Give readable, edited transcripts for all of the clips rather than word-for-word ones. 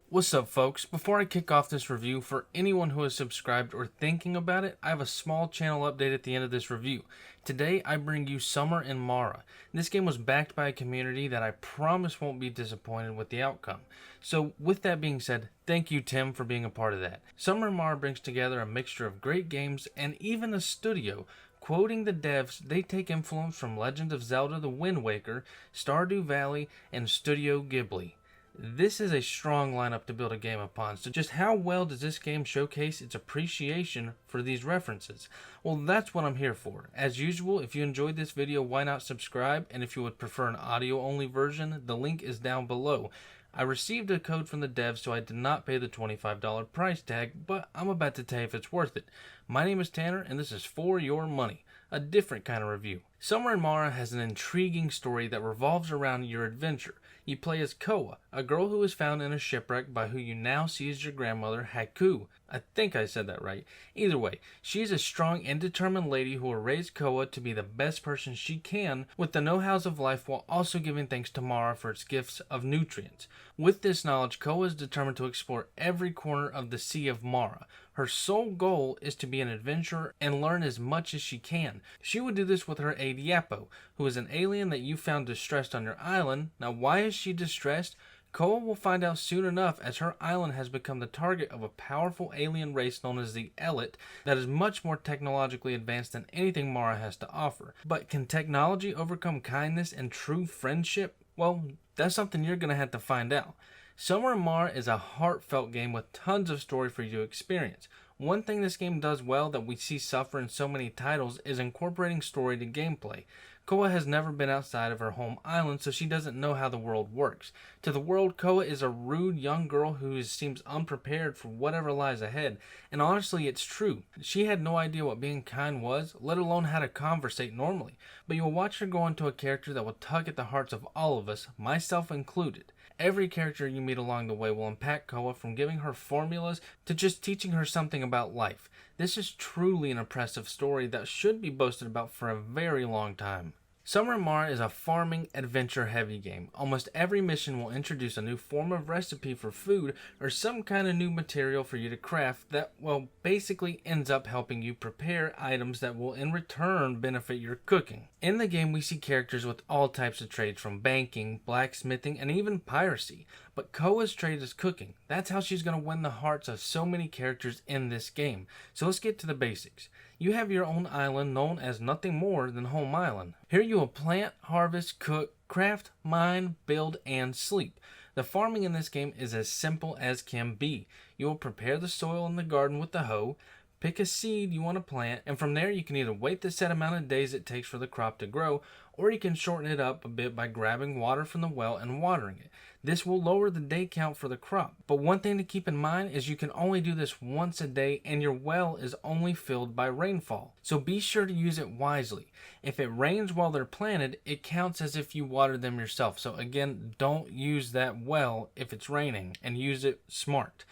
What's up, folks? Before I kick off this review, for anyone who has subscribed or thinking about it, I have a small channel update at the end of this review. Today, I bring you Summer in Mara. This game was backed by a community that I promise won't be disappointed with the outcome. So, with that being said, thank you, Tim, for being a part of that. Summer in Mara brings together a mixture of great games and even a studio. Quoting the devs, they take influence from Legend of Zelda The Wind Waker, Stardew Valley, and Studio Ghibli. This is a strong lineup to build a game upon, so just how well does this game showcase its appreciation for these references? Well, that's what I'm here for. As usual, if you enjoyed this video, why not subscribe? And if you would prefer an audio-only version, the link is down below. I received a code from the devs, so I did not pay the $25 price tag, but I'm about to tell you if it's worth it. My name is Tanner, and this is For Your Money, a different kind of review. Summer in Mara has an intriguing story that revolves around your adventure. You play as Koa, a girl who is found in a shipwreck by who you now see as your grandmother, Haku. I think I said that right. Either way, she is a strong and determined lady who will raise Koa to be the best person she can with the know-hows of life while also giving thanks to Mara for its gifts of nutrients. With this knowledge, Koa is determined to explore every corner of the Sea of Mara. Her sole goal is to be an adventurer and learn as much as she can. She would do this with her aide Yappo, who is an alien that you found distressed on your island. Now, why is she distressed? Koa will find out soon enough, as her island has become the target of a powerful alien race known as the Elit that is much more technologically advanced than anything Mara has to offer. But can technology overcome kindness and true friendship? Well, that's something you're going to have to find out. Summer in Mara is a heartfelt game with tons of story for you to experience. One thing this game does well that we see suffer in so many titles is incorporating story to gameplay. Koa has never been outside of her home island, so she doesn't know how the world works. To the world, Koa is a rude young girl who seems unprepared for whatever lies ahead, and honestly, it's true. She had no idea what being kind was, let alone how to conversate normally. But you'll watch her go into a character that will tug at the hearts of all of us, myself included. Every character you meet along the way will impact Koa, from giving her formulas to just teaching her something about life. This is truly an impressive story that should be boasted about for a very long time. Summer in Mara is a farming, adventure-heavy game. Almost every mission will introduce a new form of recipe for food or some kind of new material for you to craft that, well, basically ends up helping you prepare items that will in return benefit your cooking. In the game, we see characters with all types of trades, from banking, blacksmithing, and even piracy. But Koa's trade is cooking. That's how she's going to win the hearts of so many characters in this game. So let's get to the basics. You have your own island known as nothing more than Home Island. Here you will plant, harvest, cook, craft, mine, build, and sleep. The farming in this game is as simple as can be. You will prepare the soil in the garden with the hoe, pick a seed you want to plant, and from there you can either wait the set amount of days it takes for the crop to grow, or you can shorten it up a bit by grabbing water from the well and watering it. This will lower the day count for the crop. But one thing to keep in mind is you can only do this once a day, and your well is only filled by rainfall. So be sure to use it wisely. If it rains while they're planted, it counts as if you watered them yourself. So again, don't use that well if it's raining, and use it smart.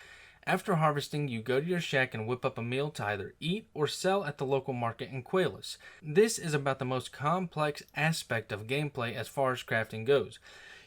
After harvesting, you go to your shack and whip up a meal to either eat or sell at the local market in Qualis. This is about the most complex aspect of gameplay as far as crafting goes.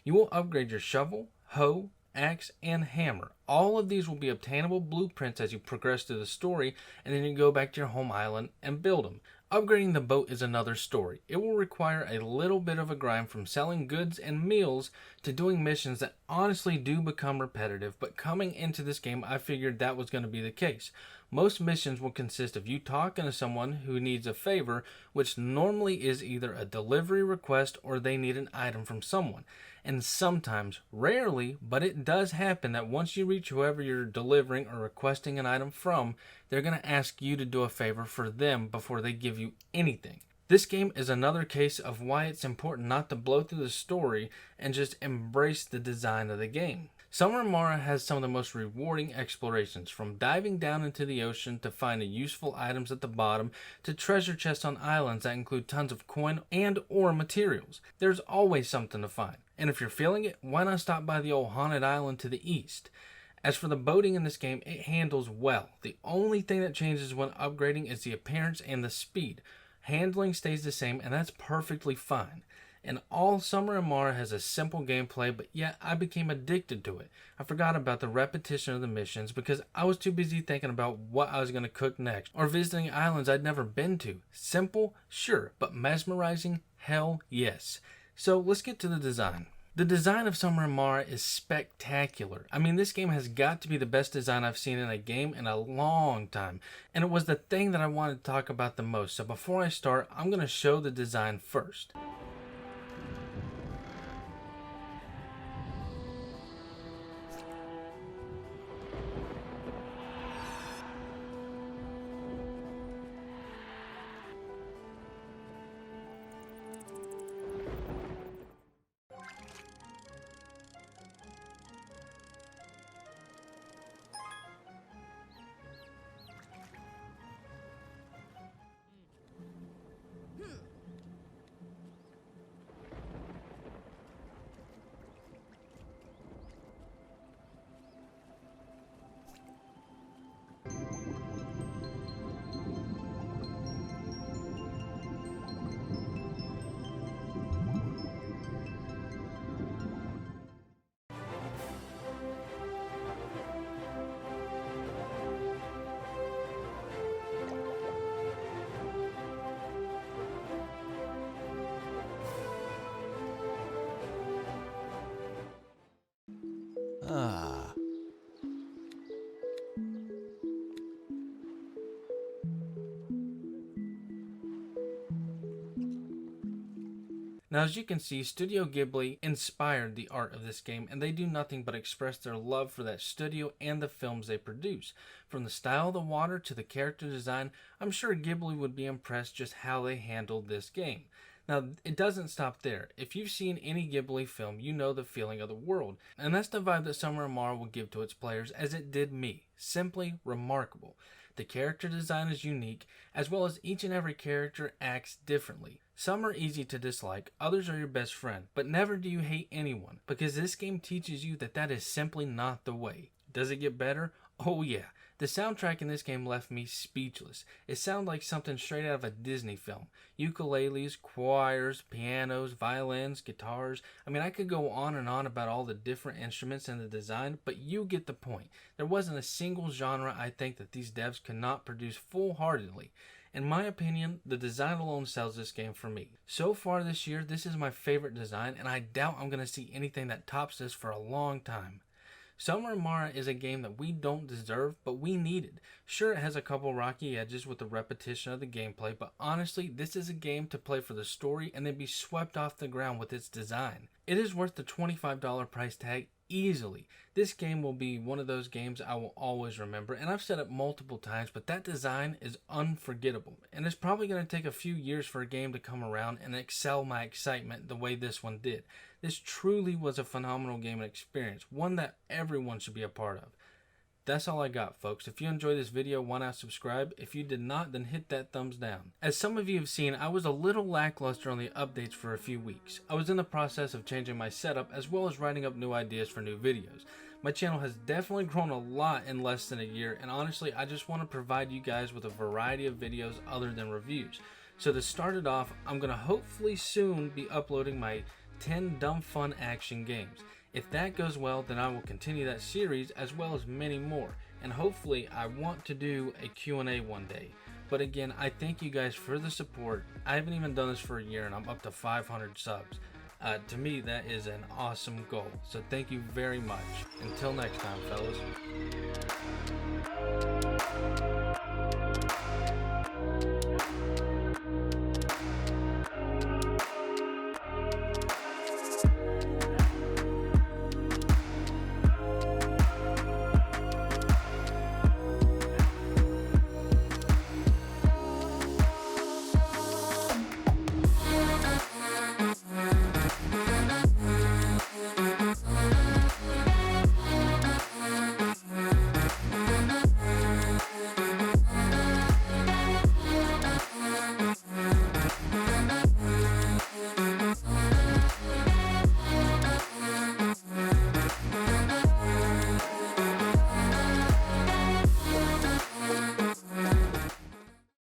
You will upgrade your shovel, hoe, axe, and hammer. All of these will be obtainable blueprints as you progress through the story, and then you go back to your home island and build them. Upgrading the boat is another story. It will require a little bit of a grind, from selling goods and meals to doing missions that honestly do become repetitive, but coming into this game I figured that was going to be the case. Most missions will consist of you talking to someone who needs a favor, which normally is either a delivery request or they need an item from someone. And sometimes, rarely, but it does happen that once you reach whoever you're delivering or requesting an item from, they're going to ask you to do a favor for them before they give you anything. This game is another case of why it's important not to blow through the story and just embrace the design of the game. Summer in Mara has some of the most rewarding explorations, from diving down into the ocean to finding useful items at the bottom, to treasure chests on islands that include tons of coin and or materials. There's always something to find. And if you're feeling it, why not stop by the old haunted island to the east? As for the boating in this game, it handles well. The only thing that changes when upgrading is the appearance and the speed. Handling stays the same, and that's perfectly fine. And all Summer and Mara has a simple gameplay, but yet I became addicted to it. I forgot about the repetition of the missions because I was too busy thinking about what I was going to cook next or visiting islands I'd never been to. Simple? Sure, but mesmerizing? Hell yes. So let's get to the design. The design of Summer and Mara is spectacular. I mean, this game has got to be the best design I've seen in a game in a long time. And it was the thing that I wanted to talk about the most. So before I start, I'm going to show the design first. Ah. Now, as you can see, Studio Ghibli inspired the art of this game, and they do nothing but express their love for that studio and the films they produce. From the style of the water to the character design, I'm sure Ghibli would be impressed just how they handled this game. Now, it doesn't stop there. If you've seen any Ghibli film, you know the feeling of the world, and that's the vibe that Summer and Mara will give to its players, as it did me. Simply remarkable. The character design is unique, as well as each and every character acts differently. Some are easy to dislike, others are your best friend, but never do you hate anyone, because this game teaches you that that is simply not the way. Does it get better? Oh yeah. The soundtrack in this game left me speechless. It sounded like something straight out of a Disney film. Ukuleles, choirs, pianos, violins, guitars. I mean, I could go on and on about all the different instruments and the design, but you get the point. There wasn't a single genre I think that these devs could not produce full-heartedly. In my opinion, the design alone sells this game for me. So far this year, this is my favorite design, and I doubt I'm going to see anything that tops this for a long time. Summer and Mara is a game that we don't deserve, but we needed. Sure, it has a couple rocky edges with the repetition of the gameplay, but honestly, this is a game to play for the story and then be swept off the ground with its design. It is worth the $25 price tag easily. This game will be one of those games I will always remember, and I've said it multiple times, but that design is unforgettable. And it's probably going to take a few years for a game to come around and excel my excitement the way this one did. This truly was a phenomenal game and experience, one that everyone should be a part of. That's all I got, folks. If you enjoyed this video, why not subscribe? If you did not, then hit that thumbs down. As some of you have seen, I was a little lackluster on the updates for a few weeks. I was in the process of changing my setup as well as writing up new ideas for new videos. My channel has definitely grown a lot in less than a year, and honestly, I just want to provide you guys with a variety of videos other than reviews. So to start it off, I'm going to hopefully soon be uploading my 10 dumb fun action games. If that goes well, then I will continue that series as well as many more, and hopefully I want to do a Q&A one day. But again, I thank you guys for the support. I haven't even done this for a year and I'm up to 500 subs. To me, that is an awesome goal, so thank you very much. Until next time, fellas.